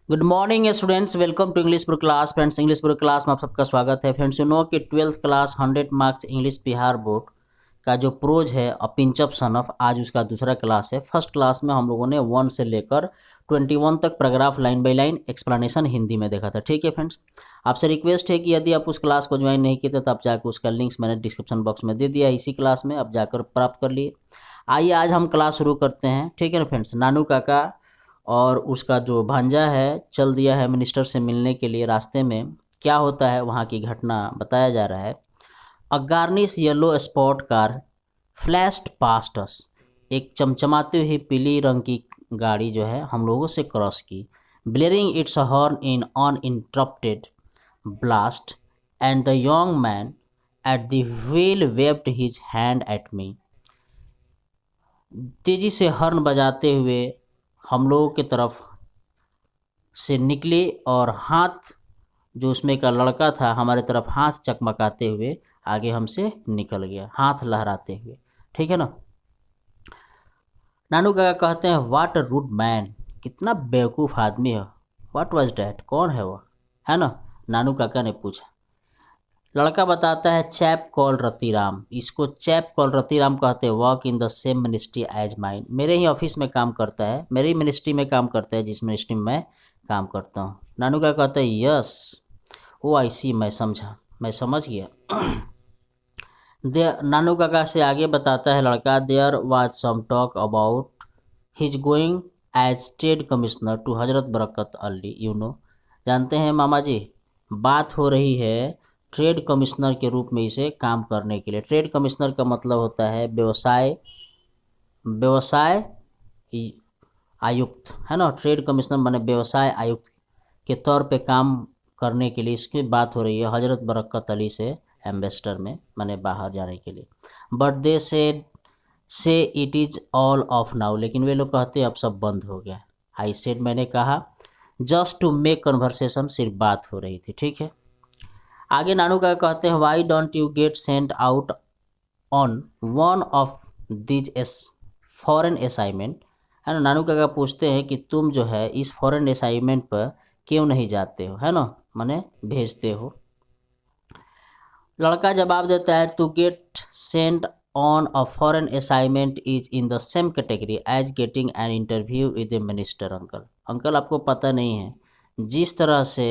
Good morning students, welcome to English pro class. Friends, English pro class में आप सबका स्वागत है। फ्रेंड्स, यू नो कि 12th class 100 marks English Bihar board का जो प्रोज है a pinch of son of, आज उसका दूसरा क्लास है। फर्स्ट क्लास में हम लोगों ने 1 से लेकर 21 तक paragraph line by line explanation Hindi में देखा था। ठीक है फ्रेंड्स, आपसे रिक्वेस्ट है कि यदि आप उस क्लास को ज्वाइन नहीं किए थे तो आप जाकर उसका लिंक्स मैंने डिस्क्रिप्शन बॉक्स में दे दिया, इसी क्लास में आप जाकर प्राप्त कर लिए। आइए आज हम क्लास शुरू करते हैं। ठीक है ना फ्रेंड्स, नानू काका और उसका जो भांजा है चल दिया है मिनिस्टर से मिलने के लिए। रास्ते में क्या होता है वहाँ की घटना बताया जा रहा है। A garish yellow sports car flashed past us, एक चमचमाती हुई पीली रंग की गाड़ी जो है हम लोगों से क्रॉस की। Blaring its horn in uninterrupted blast and the young man at the wheel waved his hand at me. तेजी से हॉर्न बजाते हुए हम लोगों की तरफ से निकले और हाथ, जो उसमें का लड़का था हमारे तरफ हाथ चकमकाते हुए आगे हमसे निकल गया, हाथ लहराते हुए। ठीक है ना। नानू काका कहते हैं, वाट अ रूड मैन, कितना बेवकूफ़ आदमी है। व्हाट वाज डैट, कौन है वो, है ना, नानू काका ने पूछा। लड़का बताता है, चैप कॉल रतिराम, इसको चैप कॉल रतिराम कहते हैं। Work in the same ministry as mine, मेरे ही ऑफिस में काम करता है, मेरी मिनिस्ट्री में काम करता है जिस मिनिस्ट्री में मैं काम करता हूँ। नानू का कहता है, यस ओ आई सी, मैं समझा, मैं समझ गया। नानू काका से आगे बताता है लड़का, there was some talk about his going as trade commissioner to Hazrat Barkat Ali, you know, जानते हैं मामा जी, बात हो रही है ट्रेड कमिश्नर के रूप में इसे काम करने के लिए। ट्रेड कमिश्नर का मतलब होता है व्यवसाय व्यवसाय आयुक्त, है ना। ट्रेड कमिश्नर माने व्यवसाय आयुक्त के तौर पे काम करने के लिए इसकी बात हो रही है हजरत बरकत अली से, एम्बेसडर में माने बाहर जाने के लिए। बट दे से it is all of now, लेकिन वे लोग कहते हैं अब सब बंद हो गया। आई सेड, मैंने कहा, जस्ट टू मेक कन्वर्सेशन, सिर्फ बात हो रही थी। ठीक है। आगे नानू का कहते हैं, why don't you get sent out on one of these S foreign assignment, है ना। नानू काका पूछते हैं कि तुम जो है इस फॉरेन असाइनमेंट पर क्यों नहीं जाते हो, है ना, माने भेजते हो। लड़का जवाब देता है, to get sent on a foreign assignment is in the same category as getting an interview with a minister. Uncle, uncle आपको पता नहीं है, जिस तरह से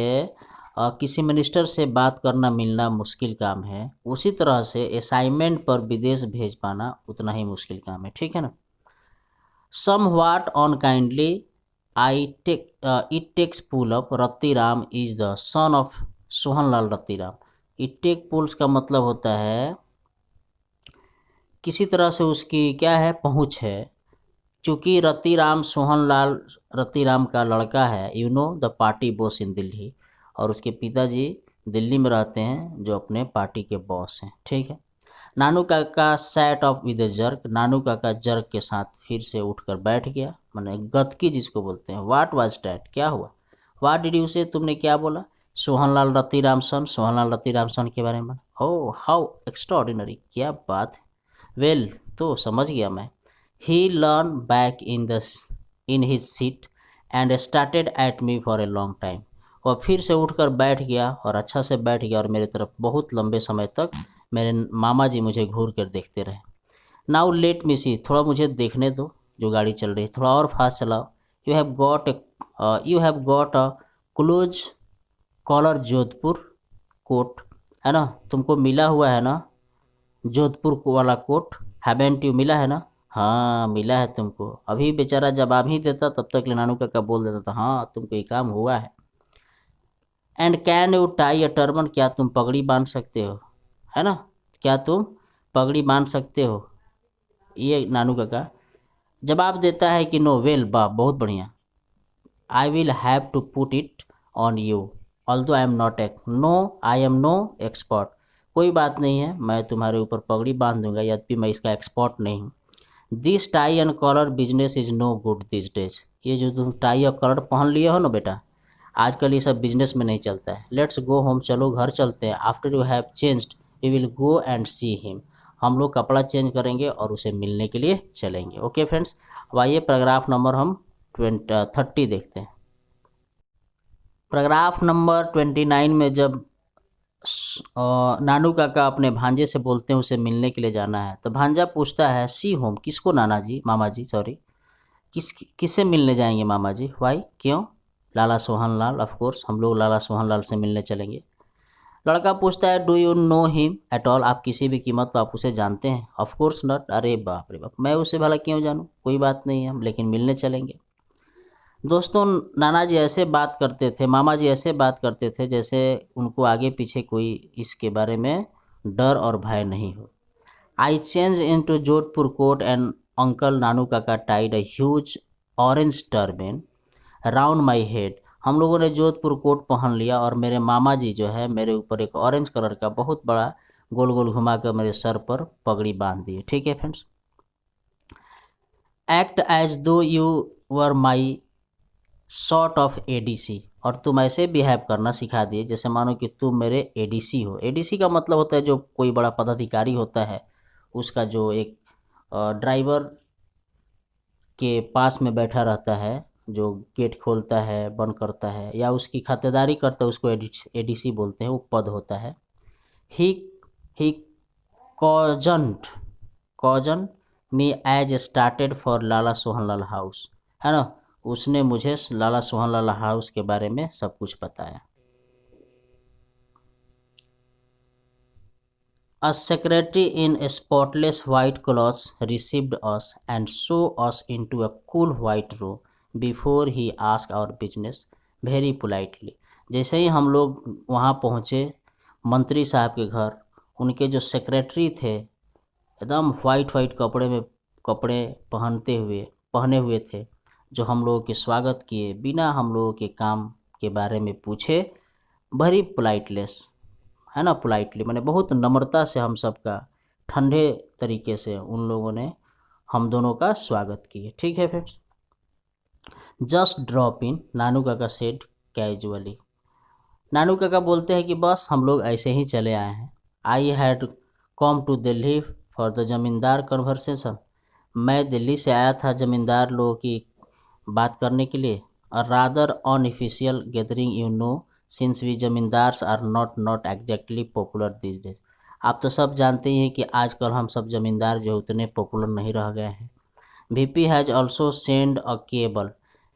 किसी मिनिस्टर से बात करना मिलना मुश्किल काम है, उसी तरह से असाइनमेंट पर विदेश भेज पाना उतना ही मुश्किल काम है। ठीक है ना। Somewhat unkindly I take it takes pull up Rattiram is the son of Sohanlal Rattiram. It take pulls का मतलब होता है किसी तरह से उसकी क्या है, पहुँच है। चूँकि रत्तीराम सोहनलाल रत्तीराम का लड़का है, you know the party boss इन दिल्ली, और उसके पिताजी दिल्ली में रहते हैं जो अपने पार्टी के बॉस हैं। ठीक है। Nanu Kaka set off with a jerk, Nanu Kaka jerk के साथ फिर से उठकर बैठ गया, माने गदकी जिसको बोलते हैं। व्हाट वाज डैट, क्या हुआ। व्हाट डिड यू से, तुमने क्या बोला। सोहनलाल रत्तीराम सन, सोहनलाल रत्तीराम सन के बारे में। हो हाउ एक्स्ट्राऑर्डिनरी, क्या बात है। वेल, तो समझ गया मैं। He leaned back in his seat and stared at me for a long time, और फिर से उठकर बैठ गया और अच्छा से बैठ गया और मेरी तरफ बहुत लंबे समय तक मेरे मामा जी मुझे घूर कर देखते रहे। नाउ लेट मी सी, थोड़ा मुझे देखने दो, जो गाड़ी चल रही है थोड़ा और फास्ट चलाओ। You have got a close collar Jodhpur coat, है ना, तुमको मिला हुआ है ना जोधपुर वाला कोट, हैवेंट यू, मिला है ना। हाँ मिला है तुमको। अभी बेचारा जवाब ही देता, तब तक नानू काका बोल देता था, हाँ तुमको ये काम हुआ है। And can you tie a turban, क्या तुम पगड़ी बांध सकते हो, है ना, क्या तुम पगड़ी बांध सकते हो। ये नानू काका जवाब देता है कि नो। वेल, वाह बहुत बढ़िया। I will have to put it on you although I am not no I am no expert, कोई बात नहीं है, मैं तुम्हारे ऊपर पगड़ी बांध दूंगा, यद्यपि मैं इसका एक्सपर्ट नहीं हूँ। This tie and collar business is no good this days, ये जो तुम टाई और कॉलर पहन लिए हो ना बेटा, आजकल ये सब बिजनेस में नहीं चलता है। लेट्स गो होम, चलो घर चलते हैं। After you have changed we will go and see him, हम लोग कपड़ा चेंज करेंगे और उसे मिलने के लिए चलेंगे। ओके फ्रेंड्स, अब आइए पैराग्राफ नंबर हम 30 देखते हैं। पैराग्राफ नंबर 29 में जब नानू काका अपने भांजे से बोलते हैं उसे मिलने के लिए जाना है, तो भांजा पूछता है सी होम, किसको? नाना जी, मामा जी सॉरी, किससे मिलने जाएंगे मामा जी? वाई, क्यों? लाला सोहन लाल, ऑफ कोर्स हम लोग लाला सोहन लाल से मिलने चलेंगे। लड़का पूछता है do you know him at all, आप किसी भी कीमत पर आप उसे जानते हैं? ऑफ कोर्स नॉट, अरे बाप रे बाप, मैं उसे भला क्यों जानूँ, कोई बात नहीं है, हम लेकिन मिलने चलेंगे। दोस्तों, नाना जी ऐसे बात करते थे, मामा जी ऐसे बात करते थे जैसे उनको आगे पीछे कोई इसके बारे में डर और भय नहीं हो। I change into Jodhpur coat and uncle Nanu Kaka tied a huge orange turban round my head. हम लोगों ने जोधपुर कोट पहन लिया और मेरे मामा जी जो है मेरे ऊपर एक ऑरेंज कलर का बहुत बड़ा गोल गोल घुमा कर मेरे सर पर पगड़ी बांध दिए। ठीक है फ्रेंड्स। एक्ट एज दो you were my sort of ADC, और तुम ऐसे बिहेव करना सिखा दिए जैसे मानो कि तुम मेरे एडीसी हो। एडीसी का मतलब होता है जो कोई बड़ा पदाधिकारी होता है उसका जो एक ड्राइवर के पास में बैठा रहता है, जो गेट खोलता है बंद करता है या उसकी खातिरदारी करता है, उसको एडीसी बोलते हैं, वो पद होता है। He he coached coached me as started for Lala Sohanlal house, है ना, उसने मुझे लाला सोहनलाल हाउस के बारे में सब कुछ बताया। A secretary in spotless white clothes received us and show us into a cool white room before he asked our business very politely। जैसे ही हम लोग वहाँ पहुँचे मंत्री साहब के घर, उनके जो सेक्रेटरी थे एकदम वाइट कपड़े पहने हुए थे, जो हम लोगों के स्वागत किए बिना हम लोगों के काम के बारे में पूछे, वेरी पोलाइटलेस, है ना, पोलाइटली मैंने बहुत नम्रता से हम सबका ठंडे तरीके से उन लोगों ने हम दोनों का स्वागत किए। ठीक है फ्रेंड्स। जस्ट ड्रॉप इन, नानू काका सेड कैजुअली। नानू काका बोलते हैं कि बस हम लोग ऐसे ही चले आए हैं। I had come to Delhi for the zamindar conversation, मैं दिल्ली से आया था जमींदार लोगों की बात करने के लिए। और rather unofficial gathering you know, since we zamindars are not exactly popular this days. आप तो सब जानते ही हैं कि आजकल हम सब जमींदार जो उतने पॉपुलर नहीं रह गए हैं। VP has also send a cable,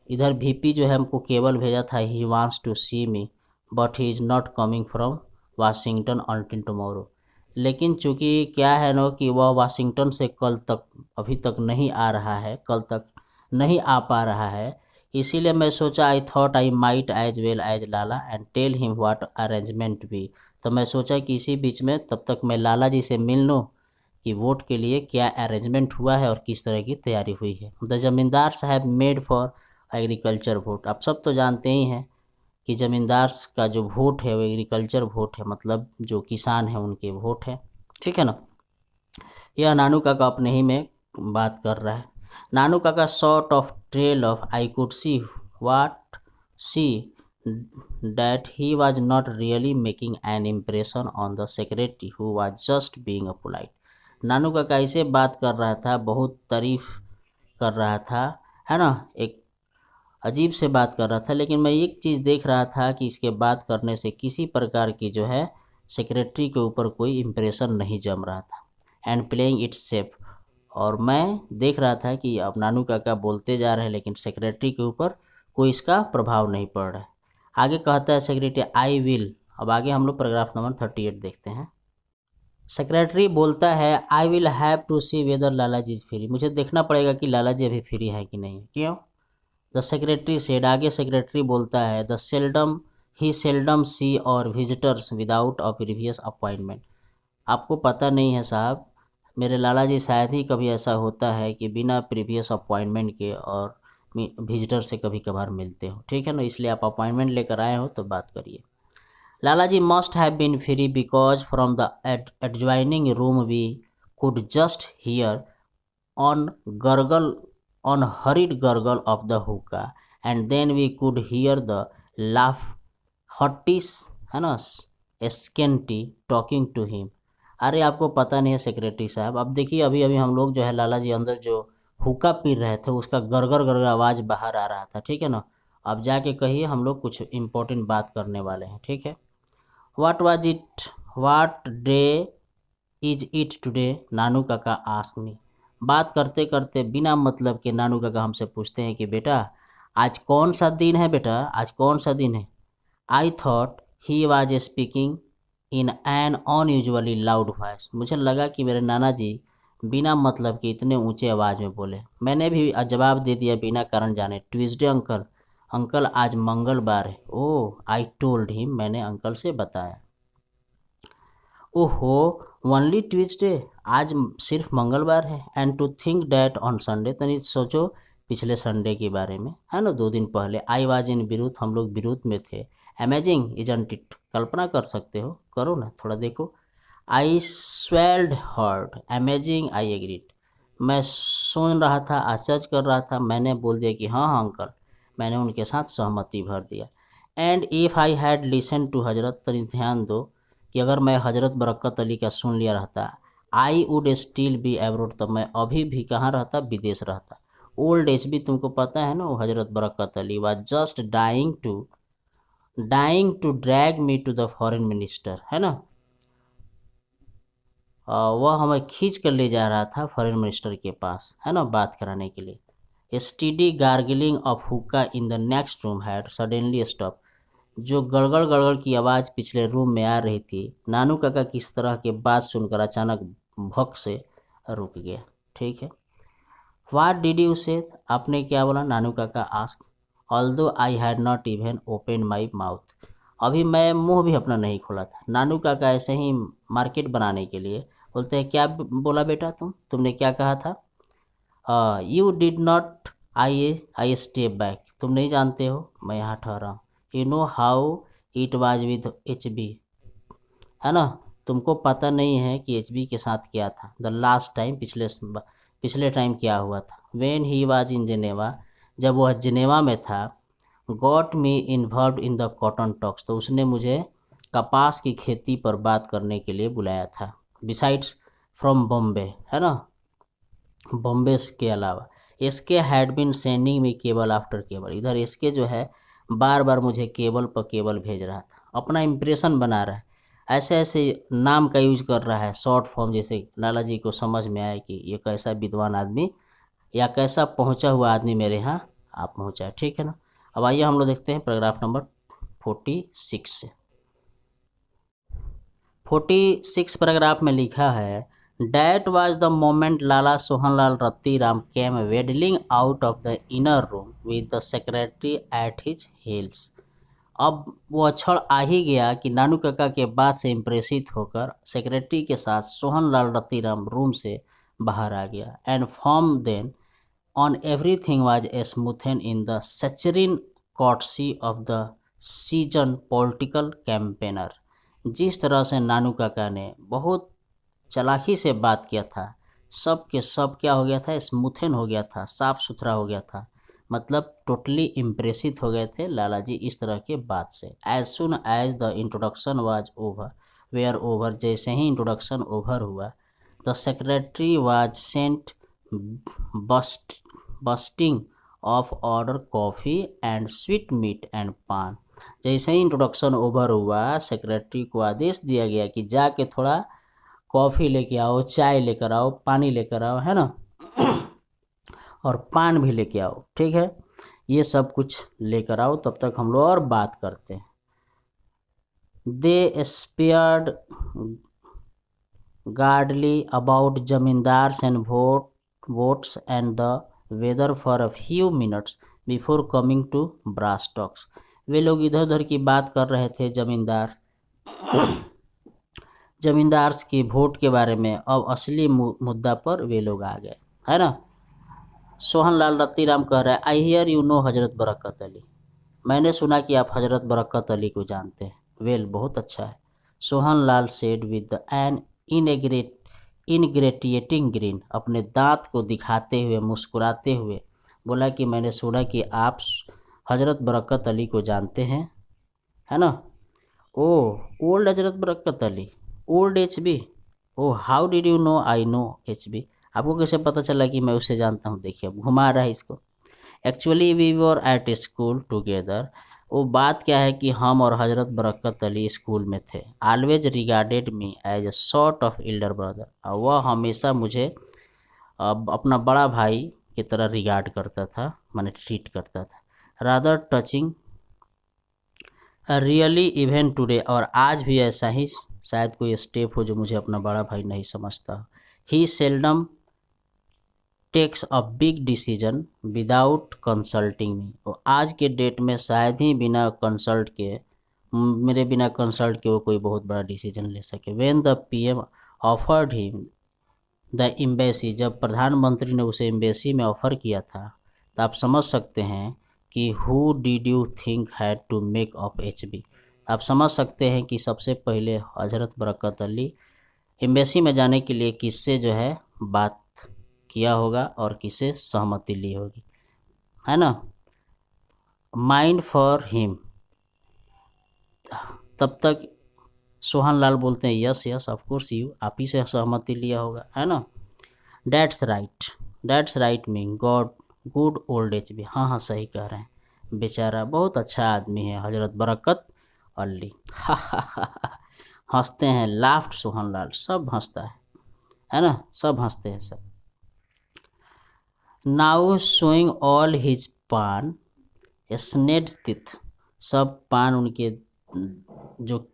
इधर वीपी जो है हमको केबल भेजा था, he wants to see me but he is not coming from Washington until tomorrow. लेकिन चूँकि क्या है ना कि वह वाशिंगटन से कल तक अभी तक नहीं आ रहा है, कल तक नहीं आ पा रहा है, इसीलिए मैं सोचा I thought I might as well as Lala and tell him what arrangement भी। तो मैं सोचा कि इसी बीच में तब तक मैं लाला जी से मिल लूँ कि वोट के लिए क्या अरेंजमेंट हुआ है और किस तरह की तैयारी हुई है। द जमींदार साहब मेड फॉर एग्रीकल्चर वोट, आप सब तो जानते ही हैं कि जमींदार का जो वोट है वो एग्रीकल्चर वोट है, मतलब जो किसान है उनके वोट है। ठीक है ना। यह नानू काका अपने ही में बात कर रहा है। Nanu Kaka sort of trail of I could see what see that he was not really making an impression on the secretary who was just being a polite। नानू काका ऐसे बात कर रहा था, बहुत तारीफ कर रहा था, है ना, एक अजीब से बात कर रहा था, लेकिन मैं एक चीज़ देख रहा था कि इसके बात करने से किसी प्रकार की जो है सेक्रेटरी के ऊपर कोई इम्प्रेशन नहीं जम रहा था। एंड प्लेइंग इट सेफ, और मैं देख रहा था कि अब नानू काका बोलते जा रहे हैं लेकिन सेक्रेटरी के ऊपर कोई इसका प्रभाव नहीं पड़ रहा है। आगे कहता है सेक्रेटरी आई विल, अब आगे हम लोग पैराग्राफ नंबर 38 देखते हैं। सेक्रेटरी बोलता है I will have to see whether Lala ji is free, मुझे देखना पड़ेगा कि लाला जी अभी फ्री है कि नहीं। क्यों? द सेक्रेटरी सेड, आगे सेक्रेटरी बोलता है द सेल्डम सी और visitors without a previous appointment. आपको पता नहीं है साहब, मेरे लाला जी शायद ही कभी ऐसा होता है कि बिना प्रीवियस अपॉइंटमेंट के और विजिटर से कभी कभार मिलते हो। ठीक है ना, इसलिए आप अपॉइंटमेंट लेकर आए हो तो बात करिए। Lala ji must have been free because from the adjoining room we could just hear on gurgle on hurried gurgle of the hookah and then we could hear the laugh hottish, है ना, स्केंटी टॉकिंग टू हिम। अरे आपको पता नहीं है secretary साहब, अब देखिए अभी अभी हम लोग जो है लाला जी अंदर जो हुक्का पी रहे थे उसका गरगर गरगर आवाज़ बाहर आ रहा था। ठीक है ना, अब जाके कहिए, हम लोग कुछ इम्पोर्टेंट बात करने वाले हैं, ठीक है। वाट डे इज इट टुडे, नानू काका आस्क मी। बात करते करते बिना मतलब के नानू काका हमसे पूछते हैं कि बेटा आज कौन सा दिन है, बेटा आज कौन सा दिन है। I thought he was speaking in an unusually loud voice. मुझे लगा कि मेरे नाना जी बिना मतलब के इतने ऊंचे आवाज़ में बोले। मैंने भी जवाब दे दिया बिना कारण जाने, ट्यूसडे अंकल, अंकल आज मंगलवार है। ओह आई टोल्ड हिम, मैंने अंकल से बताया। ओहो ओनली ट्यूसडे, आज सिर्फ मंगलवार है। And to think that on Sunday, तनी सोचो पिछले संडे के बारे में, है ना, 2 दिन पहले। आई वाज इन बिरूथ, हम लोग बिरूथ में थे। अमेजिंग इजंट इट, कल्पना कर सकते हो, करो ना थोड़ा देखो। I swallowed hard, amazing I agreed. मैं सुन रहा था, आश्चर्य कर रहा था, मैंने बोल दिया कि हाँ हाँ अंकल, मैंने उनके साथ सहमति भर दिया। And if I had listen to Hazrat, तनी ध्यान दो कि अगर मैं हजरत बरक़त अली का सुन लिया रहता, I would still be abroad, तब मैं अभी भी कहाँ रहता, विदेश रहता। ओल्ड एज भी तुमको पता है ना, वो Hazrat Barkat Ali was just dying to drag me to the foreign minister, है ना। वह हमें खींच कर ले जा रहा था फॉरेन मिनिस्टर के पास, है ना, बात कराने के लिए। स्टीडी गार्गलिंग ऑफ हुक्का in the next room had suddenly stop. जो गड़गड़ गड़गड़ की आवाज़ पिछले रूम में आ रही थी, नानू काका किस तरह के बात सुनकर अचानक भक से रुक गया, ठीक है। व्हाट डिड यू से, आपने क्या बोला, नानू काका ask. Although I had not even open my mouth, अभी मैं मुंह भी अपना नहीं खोला था। नानू काका ऐसे ही मार्केट बनाने के लिए बोलते हैं, क्या बोला बेटा, तुमने क्या कहा था। You did not, I step back, तुम नहीं जानते हो मैं यहाँ ठहरा हूँ। You know how it was with HB, है ना, तुमको पता नहीं है कि HB के साथ क्या था। द लास्ट टाइम, पिछले टाइम क्या हुआ था। When he was in Geneva, जब वह जेनेवा में था। Got me involve in the cotton talks, तो उसने मुझे कपास की खेती पर बात करने के लिए बुलाया था। बिसाइड्स फ्रॉम बॉम्बे, है ना, बॉम्बे के अलावा। इसके had been sending me cable after cable, इधर इसके जो है बार बार मुझे केबल पर केबल भेज रहा था, अपना इम्प्रेशन बना रहा है, ऐसे ऐसे नाम का यूज कर रहा है, शॉर्ट फॉर्म, जैसे लाला जी को समझ में आए कि ये कैसा विद्वान आदमी या कैसा पहुंचा हुआ आदमी मेरे यहाँ आप पहुंचा है, ठीक है ना। अब आइए हम लोग देखते हैं पैराग्राफ नंबर 46 से। 46 पैराग्राफ में लिखा है, that was the moment Lala Sohanlal Rattiram came waddling out of the inner room with the secretary at his heels. अब वो क्षण आ ही गया कि नानू काका के बात से इम्प्रेसित होकर सेक्रेटरी के साथ सोहनलाल रत्तीराम रूम से बाहर आ गया। And from then on everything was smoothened in the saccharine courtesy of the seasoned political campaigner. जिस तरह से नानू काका ने बहुत चालाकी से बात किया था, सब के सब क्या हो गया था, स्मूथन हो गया था, साफ सुथरा हो गया था, मतलब टोटली इम्प्रेसित हो गए थे लाला जी इस तरह के बात से। As soon as the introduction was over where over, जैसे ही इंट्रोडक्शन ओवर हुआ, the secretary was sent bustling off order coffee and sweet meat and paan. जैसे ही इंट्रोडक्शन ओवर हुआ, सेक्रेटरी को आदेश दिया गया कि जाके थोड़ा कॉफ़ी लेके आओ, चाय लेकर आओ, पानी लेकर आओ, है ना, और पान भी लेके आओ, ठीक है, ये सब कुछ लेकर आओ, तब तक हम लोग और बात करते हैं। They sparred guardedly about zamindars and votes and the weather for a few minutes before coming to brass talks। वे लोग इधर उधर की बात कर रहे थे जमींदार की वोट के बारे में। अब असली मुद्दा पर वे लोग आ गए, है ना। सोहनलाल रत्तीराम कह रहा है, आई हियर यू नो हजरत बरक़त अली, मैंने सुना कि आप हजरत बरक़त अली को जानते हैं। वेल, बहुत अच्छा है, Sohanlal said with an ingratiating grin, अपने दांत को दिखाते हुए मुस्कुराते हुए बोला कि मैंने सुना कि आप हजरत बरक़त अली को जानते हैं, है ना। Oh old Hazrat Barkat Ali, old HB, oh how did you know I know HB, आपको कैसे पता चला कि मैं उसे जानता हूँ। देखिए अब घुमा रहा है इसको। Actually we were at school together. वो बात क्या है कि हम और हजरत बरकत अली स्कूल में थे। Always regarded me as a sort of elder brother. वह हमेशा मुझे अपना बड़ा भाई की तरह रिगार्ड करता था, माने ट्रीट करता था। Rather touching really even today, और आज भी ऐसा ही शायद कोई स्टेप हो जो मुझे अपना बड़ा भाई नहीं समझता। He seldom takes a big decision without consulting me. और आज के डेट में शायद ही बिना कंसल्ट के, मेरे बिना कंसल्ट के वो कोई बहुत बड़ा डिसीजन ले सके। When the PM offered him the embassy, जब प्रधानमंत्री ने उसे एम्बेसी में ऑफ़र किया था, तो आप समझ सकते हैं कि who did you think had to make of HB. आप समझ सकते हैं कि सबसे पहले हजरत बरकत अली एम्बेसी में जाने के लिए किससे जो है बात किया होगा और किससे सहमति ली होगी, है ना। माइंड फॉर हिम, तब तक सोहन लाल बोलते हैं yes yes of course you, आप ही से सहमति लिया होगा, है ना। That's right mean God good old H B. हाँ हाँ सही कह रहे हैं, बेचारा बहुत अच्छा आदमी है हजरत बरकत अली। हंसते हैं, लाफ्ट सोहन लाल, सब हंसता है ना, सब हंसते हैं सब। नाउ शोइंग ऑल हिज पान स्नेड टीथ, सब पान उनके जो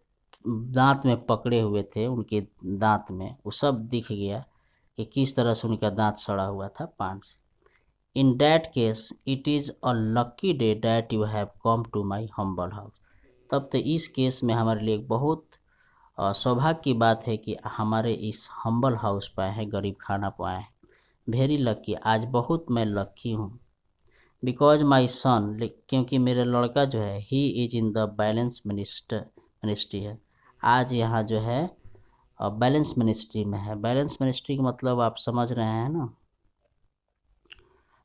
दांत में पकड़े हुए थे, उनके दांत में वो सब दिख गया कि किस तरह से उनका दांत सड़ा हुआ था पान से। In that case it is a lucky day that you have come to my humble house. तब तो इस केस में हमारे लिए बहुत सौभाग्य की बात है कि हमारे इस हम्बल हाउस पर आए हैं, गरीब खाना पर आए हैं। वेरी लकी, आज बहुत मैं लकी हूँ। बिकॉज माई सन, क्योंकि मेरा लड़का जो है he is in the balance ministry है, आज यहाँ जो है बैलेंस मिनिस्ट्री में है। बैलेंस मिनिस्ट्री का मतलब आप समझ रहे हैं ना,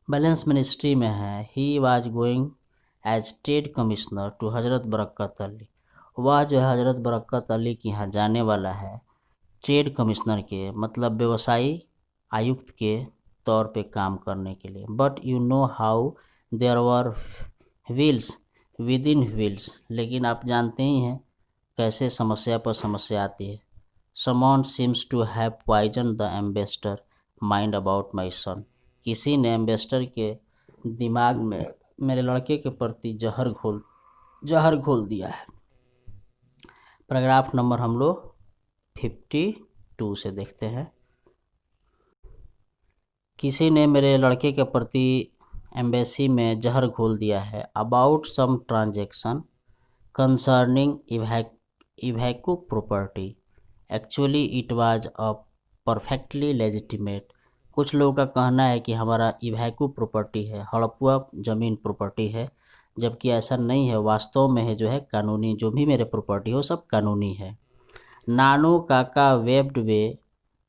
बैलेंस मिनिस्ट्री में है। He was going as trade commissioner to Hazrat Barkat Ali. वह जो है हजरत बरकत अली के यहाँ जाने वाला है ट्रेड कमिश्नर के, मतलब व्यवसायी आयुक्त के तौर पे काम करने के लिए। But you know how there were wheels within wheels, लेकिन आप जानते ही हैं कैसे समस्या पर समस्या आती है। Someone seems to have poisoned the ambassador mind about my son. किसी ने एम्बेसडर के दिमाग में मेरे लड़के के प्रति जहर घोल दिया है। पैराग्राफ नंबर हम लोग 52 से देखते हैं। किसी ने मेरे लड़के के प्रति एम्बेसी में जहर घोल दिया है। About some transaction concerning evacuee property, actually it was a perfectly legitimate. कुछ लोगों का कहना है कि हमारा इवैक्यू प्रॉपर्टी है, हड़पुआ ज़मीन प्रॉपर्टी है, जबकि ऐसा नहीं है, वास्तव में है जो है कानूनी, जो भी मेरे प्रॉपर्टी हो सब कानूनी है। Nanu Kaka waved away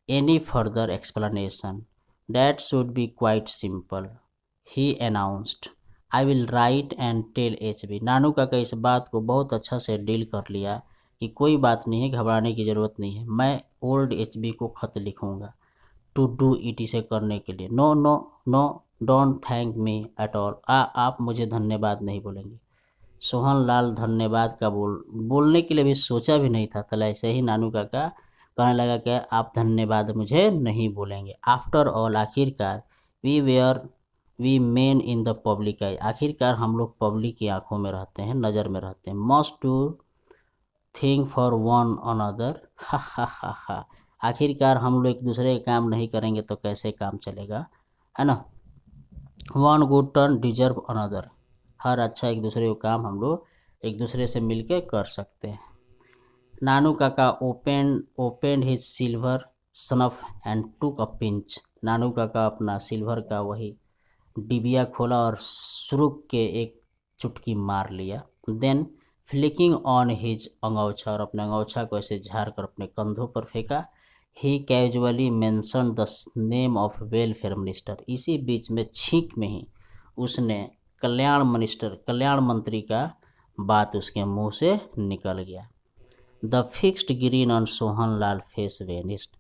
any further explanation that should be quite simple, he announced. I will write and tell H B. Nanu Kaka इस बात को बहुत अच्छा से डील कर लिया कि कोई बात नहीं है, घबराने की ज़रूरत नहीं है, मैं ओल्ड एच बी को ख़त लिखूँगा टू डू इट, इसे करने के लिए। No no no don't thank me at all, आप मुझे धन्यवाद नहीं बोलेंगे। सोहन लाल धन्यवाद का बोलने के लिए भी सोचा भी नहीं था, तो ऐसे ही नानू काका कहने लगा कि आप धन्यवाद मुझे नहीं बोलेंगे। आफ्टर ऑल, आखिरकार, we men in the public eye, आखिरकार हम लोग पब्लिक की आंखों में रहते हैं, नज़र में रहते हैं। Must to think for one another, हा हा हा हा, आखिरकार हम लोग एक दूसरे का काम नहीं करेंगे तो कैसे काम चलेगा, है ना। One good turn deserve another, हर अच्छा एक दूसरे को काम हम लोग एक दूसरे से मिलके कर सकते हैं। Nanu Kaka opened his silver snuff and took a pinch. Nanu Kaka अपना सिल्वर का वही डिबिया खोला और सुरुक के एक चुटकी मार लिया। देन फ्लिकिंग ऑन हिज अंगौछा, और अपने अंगौछा को ऐसे झाड़ कर अपने कंधों पर फेंका। He casually mentioned the name of welfare minister, इसी बीच में छींक में ही उसने कल्याण मंत्री का बात उसके मुंह से निकल गया। The fixed green on Sohan Lal face vanished,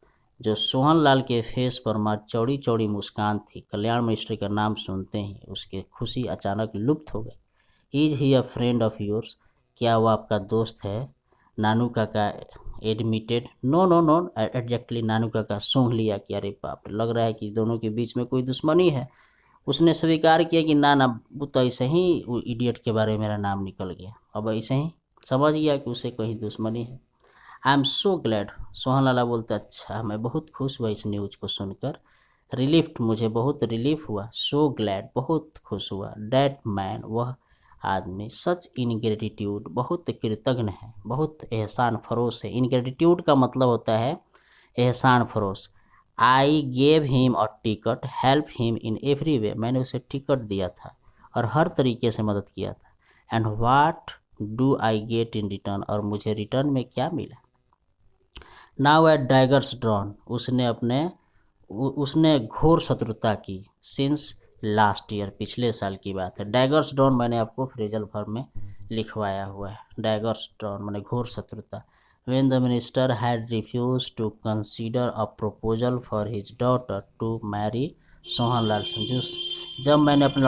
जो सोहनलाल के फेस पर माँ चौड़ी चौड़ी मुस्कान थी, कल्याण मिनिस्टर का नाम सुनते ही उसकी खुशी अचानक लुप्त हो गई। Is he a friend of yours, क्या वो आपका दोस्त है? Nanu Kaka admitted. No no no exactly. Nanu Kaka सूंघ लिया कि अरे बाप रे, लग रहा है कि दोनों के बीच में कोई दुश्मनी है। उसने स्वीकार किया कि ना ना, वो तो ऐसे ही वो इडियट के बारे में मेरा नाम निकल गया, अब ऐसे ही समझ गया कि उसे कहीं दुश्मनी है। I am so glad. Sohan Lala बोलते, अच्छा मैं बहुत खुश हुआ इस न्यूज़ को सुनकर। रिलीफ्ड, मुझे बहुत रिलीफ हुआ। सो ग्लैड, बहुत खुश हुआ। डैट मैन, वह आदमी। सच इनग्रेटिट्यूड, बहुत कृतज्ञ है, बहुत एहसान फरोश है। इनग्रेटिट्यूड का मतलब होता है एहसान फरोश। I gave him a ticket, help him in every way, मैंने उसे टिकट दिया था और हर तरीके से मदद किया था। And what do I get in return, और मुझे रिटर्न में क्या मिला? नाउ एट डैगर्स ड्रॉन, उसने घोर शत्रुता की। सिंस लास्ट ईयर, पिछले साल की बात है। डैगर्स ड्रॉन मैंने आपको फ्रेजल फॉर्म में लिखवाया हुआ है। डैगर्स ड्रॉन मैंने घोर शत्रुता। when the minister had refused to consider a proposal for his daughter to marry Sohanlal संजूस, जब मैंने अपने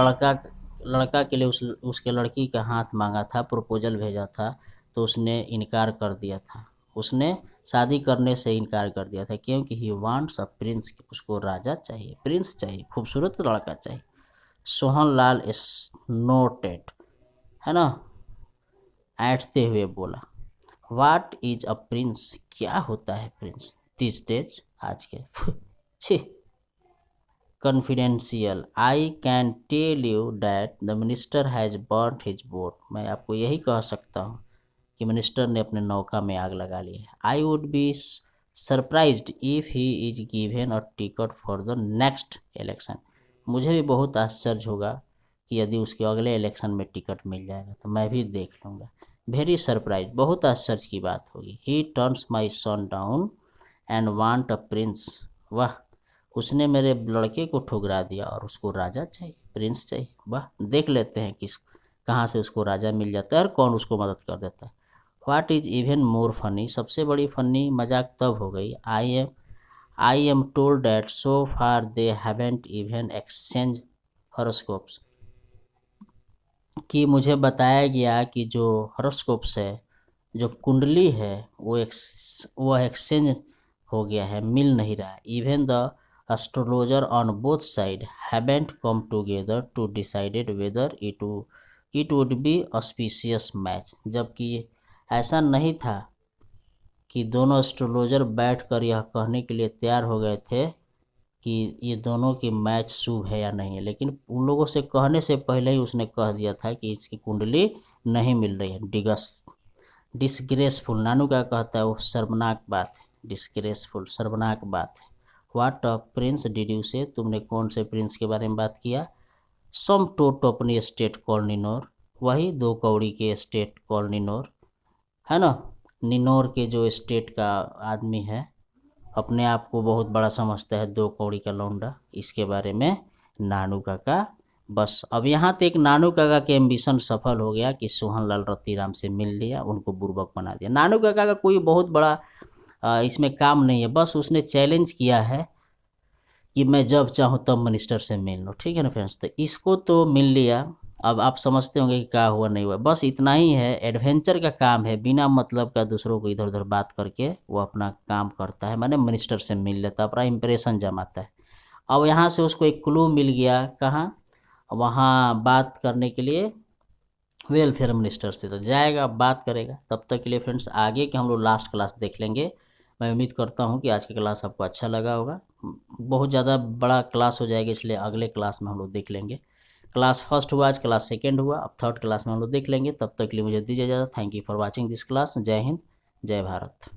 लड़का के लिए उसके लड़की का हाथ मांगा था, प्रपोजल भेजा था, तो उसने इनकार कर दिया था। उसने शादी करने से इनकार कर दिया था क्योंकि ही वांट्स अ प्रिंस, उसको राजा चाहिए, प्रिंस चाहिए, खूबसूरत लड़का चाहिए। सोहनलाल स्नोटेड, है ना, ऐंठते हुए बोला, वाट इज अ प्रिंस, क्या होता है प्रिंस? दिस डेज, आज के छी। Confidential, I can tell you that the minister has burnt his boat, मैं आपको यही कह सकता हूँ कि मिनिस्टर ने अपने नौका में आग लगा ली है। I would be surprised if he is given a ticket for the next election, मुझे भी बहुत आश्चर्य होगा कि यदि उसके अगले इलेक्शन में टिकट मिल जाएगा तो मैं भी देख लूँगा। वेरी सरप्राइज, बहुत आश्चर्य की बात होगी। He turns my son down and want a prince, वाह, उसने मेरे लड़के को ठुकरा दिया और उसको राजा चाहिए, प्रिंस चाहिए। वाह, देख लेते हैं किस कहाँ से उसको राजा मिल जाता है और कौन उसको मदद कर देता है। What is even more funny, सबसे बड़ी फनी मजाक तब हो गई। I am told that so far they haven't even exchange horoscopes, कि मुझे बताया गया कि जो हॉरोस्कोप्स है, जो कुंडली है, वो एक्सचेंज हो गया है, मिल नहीं रहा है। Even the astrologer on both side haven't come together to decided whether it would be auspicious match, जबकि ऐसा नहीं था कि दोनों एस्ट्रोलॉजर बैठकर यह कहने के लिए तैयार हो गए थे कि ये दोनों की मैच शुभ है या नहीं है, लेकिन उन लोगों से कहने से पहले ही उसने कह दिया था कि इसकी कुंडली नहीं मिल रही है। डिसग्रेसफुल, नानू क्या कहता है, वो शर्मनाक बात है। डिसग्रेसफुल, शर्मनाक बात है। What a prince did you से, तुमने कौन से प्रिंस के बारे में बात किया? सम टोट अपनी स्टेट कॉल निनोर, वही दो कौड़ी के स्टेट कॉल निनोर, है ना, निनोर के जो स्टेट का आदमी है, अपने आप को बहुत बड़ा समझता है, दो कौड़ी का लौंडा, इसके बारे में नानू काका। बस अब यहाँ तक एक नानू काका के एम्बिशन सफल हो गया कि सोहनलाल रत्तीराम से मिल लिया, उनको बुर्बक बना दिया। नानू काका का कोई बहुत बड़ा इसमें काम नहीं है, बस उसने चैलेंज किया है कि मैं जब चाहूँ तब मिनिस्टर से मिल लूँ, ठीक है ना फ्रेंड्स। तो इसको तो मिल लिया, अब आप समझते होंगे कि क्या हुआ नहीं हुआ, बस इतना ही है। एडवेंचर का काम है, बिना मतलब का दूसरों को इधर उधर बात करके वो अपना काम करता है, मैंने मिनिस्टर से मिल लेता है, अपना इंप्रेशन जमाता है। अब यहाँ से उसको एक क्लू मिल गया, कहाँ, वहाँ बात करने के लिए वेलफेयर मिनिस्टर से, तो जाएगा बात करेगा। तब तक के लिए फ्रेंड्स आगे के हम लोग लास्ट क्लास देख लेंगे। मैं उम्मीद करता हूँ कि आज का क्लास आपको अच्छा लगा होगा। बहुत ज़्यादा बड़ा क्लास हो जाएगा, इसलिए अगले क्लास में हम लोग देख लेंगे। क्लास फर्स्ट हुआ, आज क्लास सेकेंड हुआ, अब थर्ड क्लास में हम लोग देख लेंगे। तब तक के लिए मुझे दीजिए इजाज़त। Thank you for watching this class. जय हिंद, जय भारत।